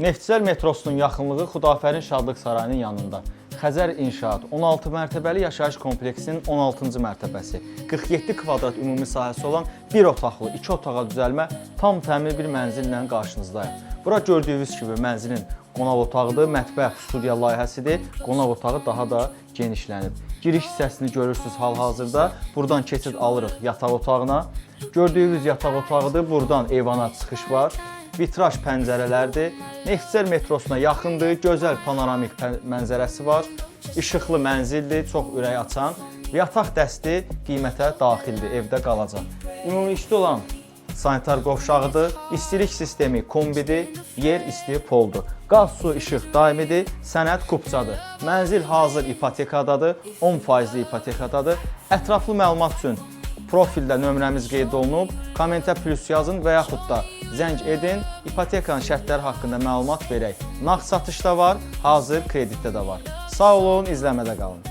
Neftçilər metrosunun yaxınlığı Xudafərin Şadlıq Sarayının yanında. Xəzər İnşaat 16 mərtəbəli yaşayış kompleksinin 16-cı mərtəbəsi. 47 kvadrat ümumi sahəsi olan bir otaqlı, 2 otağa düzəlmə tam təmir bir mənzillə qarşınızdayım. Bura gördüyünüz kimi mənzilin qonaq otağıdır, mətbəx, studiya layihəsidir. Qonaq otağı daha da genişlənib. Giriş hissəsini görürsünüz hal-hazırda. Buradan keçid alırıq yataq otağına. Gördüyünüz yataq otağıdır. Buradan eyvana çıxış var. Vitraj pəncərələrdir. Neftçilər metrosuna yaxındır, gözəl panoramik mənzərəsi var. İşıqlı mənzildir, çox ürək açan. Yataq dəsti qiymətə daxildir, evdə qalacaq. Ümumi işdə olan sanitar qovşağıdır, istilik sistemi kombidir, yer isti poldur. Qaz, su, işıq daimidir, sənəd kupçadır. Mənzil hazır ipotekadadır, 10% ipotekadadır. Ətraflı məlumat üçün profildə nömrəmiz qeyd olunub, kommentə plus yazın və yaxud da zəng edin, ipotekanın şərtləri haqqında məlumat verək. Nağd satışda var, hazır kreditdə də var. Sağ olun, izləmədə qalın.